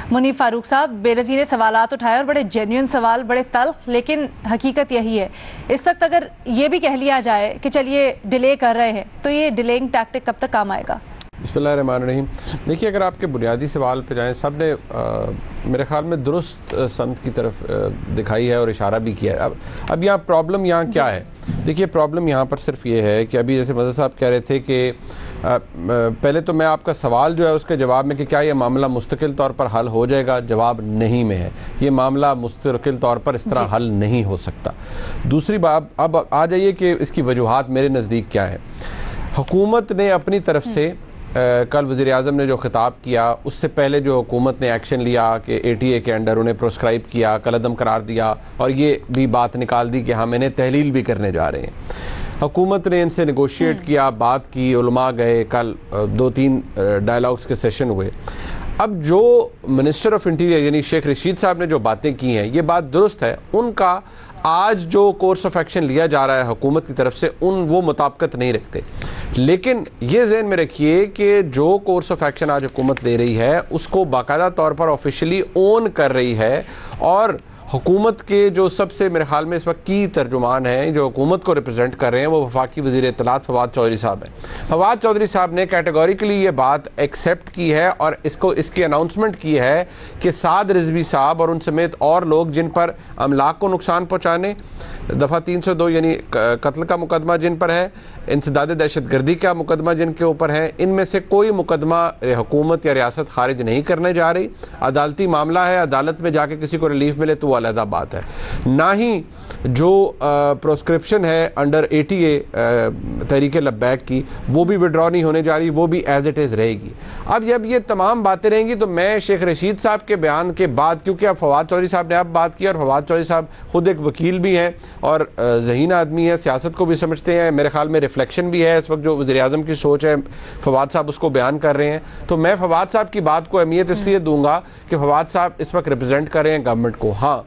मुनीफ फारूक साहब, बेनज़ीर सवालात उठाए और बड़े जेन्युइन सवाल, बड़े तल्ख, लेकिन हकीकत यही है। इस वक्त अगर ये भी कह लिया जाए कि चलिए डिले कर रहे हैं, तो ये डिलेइंग टैक्टिक कब तक काम आएगा? बिस्मिल्लाहिर्रहमानिर्रहीम। देखिए, अगर आपके बुनियादी सवाल पे जाएं, सब ने मेरे ख्याल में दुरुस्त समत की तरफ दिखाई है और इशारा भी किया है। अब यहाँ प्रॉब्लम यहाँ क्या है? देखिए, प्रॉब्लम यहाँ पर सिर्फ ये है कि अभी जैसे मज़हर साहब कह रहे थे कि पहले तो मैं आपका सवाल जो है उसके जवाब में कि क्या ये मामला मुस्तकिल तौर पर हल हो जाएगा, जवाब नहीं में है। ये मामला मुस्तकिल तौर पर इस तरह हल नहीं हो सकता। दूसरी बात, अब आ जाइए कि इसकी वजूहात मेरे नज़दीक क्या है। हुकूमत ने अपनी तरफ से कल वज़ीर आज़म ने जो खिताब किया, उससे पहले जो हुकूमत ने एक्शन लिया कि ATA के अंडर उन्हें प्रोस्क्राइब किया, कलअदम करार दिया और ये भी बात निकाल दी कि हम इन्हें तहलील भी करने जा रहे हैं। हुकूमत ने इनसे नेगोशिएट किया, बात की, उलमा गए, कल 2-3 डायलॉग्स के सेशन हुए। अब जो मिनिस्टर ऑफ इंटीरियर यानी शेख रशीद साहब ने जो बातें की हैं, ये बात दुरुस्त है। उनका आज जो कोर्स ऑफ एक्शन लिया जा रहा है हुकूमत की तरफ से, वो मुताबिकत नहीं रखते। लेकिन ये ज़हन में रखिए कि जो कोर्स ऑफ एक्शन आज हुकूमत ले रही है उसको बाकायदा तौर पर ऑफिशियली ओन कर रही है। और हुकूमत के जो सबसे मेरे ख्याल में इस वक्त की तर्जुमान हैं, जो हुकूमत को रिप्रेजेंट कर रहे हैं, वो वफाकी वज़ीर इत्तलात फवाद चौधरी साहब हैं। फवाद चौधरी साहब ने कैटेगोरिकली ये बात एक्सेप्ट की है और इसकी अनाउंसमेंट की है कि साद रिजवी साहब और उन समेत और लोग जिन पर अमलाक को नुकसान पहुँचाने, दफ़ा 302 यानी कत्ल का मुकदमा जिन पर है, इंसदाद दहशतगर्दी का मुकदमा जिनके ऊपर है, इनमें से कोई मुकदमा हुकूमत या रियासत खारिज नहीं करने जा रही। अदालती मामला है, अदालत में जाके किसी को रिलीफ मिले तो वो अलहदा बात है। ना ही जो प्रोस्क्रिप्शन है अंडर ATA तहरीक लब्बैक की, वो भी विड्रॉ नहीं होने जा रही, वो भी एज इट इज़ रहेगी। अब जब ये तमाम बातें रहेंगी तो मैं शेख रशीद साहब के बयान के बाद, क्योंकि अब फवाद चौधरी साहब ने अब बात की और फवाद चौधरी साहब खुद एक वकील भी हैं और ज़हीन आदमी है, सियासत को भी समझते हैं, मेरे ख्याल में रिफ्लेक्शन भी है इस वक्त जो वज़ीर आज़म की सोच है, फवाद साहब उसको बयान कर रहे हैं। तो मैं फवाद साहब की बात को अहमियत इसलिए दूंगा कि फवाद साहब इस वक्त रिप्रेजेंट कर रहे हैं गवर्नमेंट को। हाँ,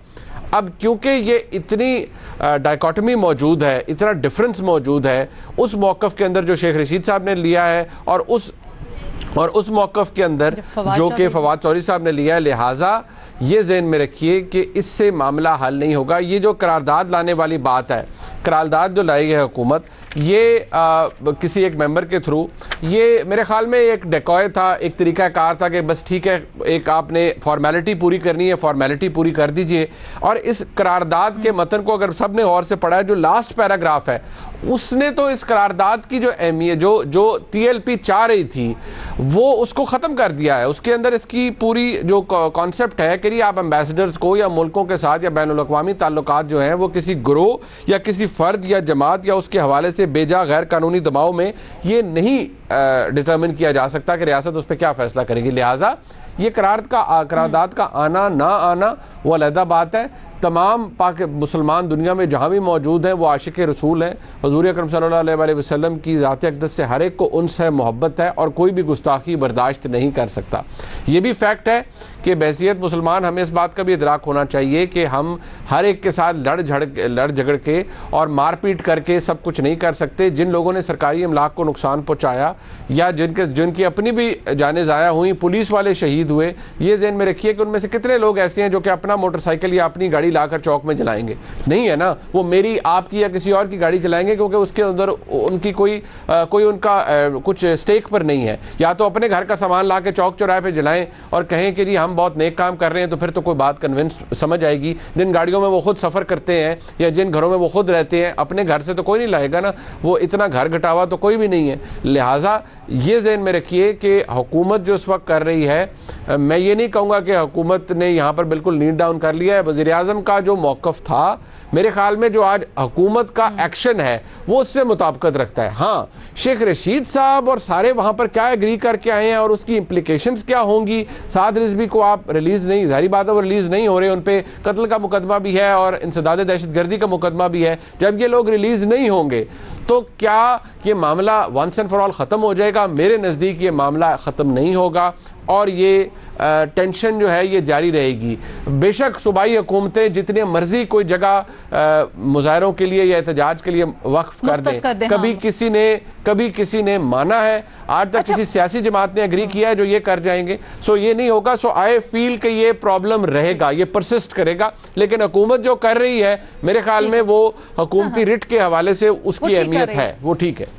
अब क्योंकि ये इतनी डायकॉटमी मौजूद है, इतना डिफरेंस मौजूद है उस मौक़िफ़ के अंदर जो शेख रशीद साहब ने लिया है और उस मौक़िफ़ के अंदर जो कि फवाद चौधरी साहब ने लिया है, लिहाजा ये ज़हन में रखिए कि इससे मामला हल नहीं होगा। ये जो करारदाद लाने वाली बात है, करारदाद जो लाई है हुकूमत, ये किसी एक मेंबर के थ्रू, ये मेरे ख्याल में एक डेकॉय था, एक तरीक़ाकार था कि बस ठीक है, एक आपने फॉर्मेलिटी पूरी करनी है, फॉर्मेलिटी पूरी कर दीजिए। और इस करारदाद के मतन को अगर सबने गौर से पढ़ा है, जो लास्ट पैराग्राफ है उसने तो इस करारदाद की जो अहमियत जो TLP चाह रही थी वो उसको ख़त्म कर दिया है। उसके अंदर इसकी पूरी जो कॉन्सेप्ट है कि आप एम्बेसडर्स को या मुल्कों के साथ या बैनुल अक़वामी ताल्लुकात जो हैं वो किसी ग्रोह या किसी फ़र्द या जमात या उसके हवाले से बेजा गैर कानूनी दबाव में ये नहीं डिटर्मिन किया जा सकता कि रियासत उस पर क्या फ़ैसला करेगी। लिहाजा ये करारदाद का आना ना आना वो अलहदा बात है। तमाम पाक मुसलमान दुनिया में जहाँ भी मौजूद हैं वो आशिक रसूल हैं। हुज़ूर अकरम सल्लल्लाहु अलैहि वसल्लम की ज़ात अक़दस से हर एक को उन्स है, मोहब्बत है और कोई भी गुस्ताखी बर्दाश्त नहीं कर सकता। ये भी फैक्ट है कि बहसीयत मुसलमान हमें इस बात का भी इदराक होना चाहिए कि हम हर एक के साथ लड़ झगड़ के और मारपीट करके सब कुछ नहीं कर सकते। जिन लोगों ने सरकारी अमलाक को नुकसान पहुँचाया या जिनकी अपनी भी जानें ज़ाया हुई, पुलिस वाले शहीद हुए, ये ज़हन में रखिए कि उनमें से कितने लोग ऐसे हैं जो कि अपना मोटरसाइकिल या अपनी गाड़ी लाकर चौक में जलाएंगे? नहीं है ना, वो मेरी, आपकी या किसी और की गाड़ी चलाएंगे क्योंकि उसके अंदर उनकी कोई उनका कुछ स्टेक पर नहीं है। या तो अपने घर का सामान ला के चौक चौराहे पे जलाएं और कहें कि जी हम बहुत नेक काम कर रहे हैं, तो फिर तो कोई बात कन्विंस समझ आएगी। जिन गाड़ियों में वो खुद सफ़र करते हैं या जिन घरों में वो खुद रहते हैं, अपने घर से तो कोई नहीं लाएगा ना, वो इतना घर घटावा तो कोई भी नहीं है। लिहाजा ये ज़हन में रखिए कि हुकूमत जो इस वक्त कर रही है, मैं ये नहीं कहूँगा कि हुकूमत ने यहाँ पर बिल्कुल नीड डाउन कर लिया है। वज़ीर आज़म का जो मौक़िफ़ था, मेरे ख्याल में जो आज हुकूमत का एक्शन है वो उससे मुताबिकत रखता है। हाँ, शेख रशीद साहब और सारे वहाँ पर क्या एग्री करके आए हैं और उसकी इम्प्लीकेशंस क्या होंगी। साद रिजवी को आप रिलीज़ नहीं, जाहिर बात है वो रिलीज़ नहीं हो रहे, उन पर कत्ल का मुकदमा भी है और इंसदाद दहशतगर्दी का मुकदमा भी है। जब ये लोग रिलीज़ नहीं होंगे तो क्या ये मामला वंस एंड फॉर ऑल ख़त्म हो जाएगा? मेरे नज़दीक ये मामला ख़त्म नहीं होगा। और ये टेंशन जो है ये जारी रहेगी। बेशक सूबाई हुकूमतें जितने मर्जी कोई जगह मुजाहरों के लिए या एहतजाज के लिए वक्फ कर दें, कभी किसी ने माना है आज तक? किसी सियासी जमात ने एग्री किया है जो ये कर जाएंगे? सो ये नहीं होगा। सो आई फील कि ये प्रॉब्लम रहेगा, ये परसिस्ट करेगा, लेकिन हुकूमत जो कर रही है मेरे ख्याल में वो हुकूमती रिट के हवाले से उसकी अहमियत है, वो ठीक है।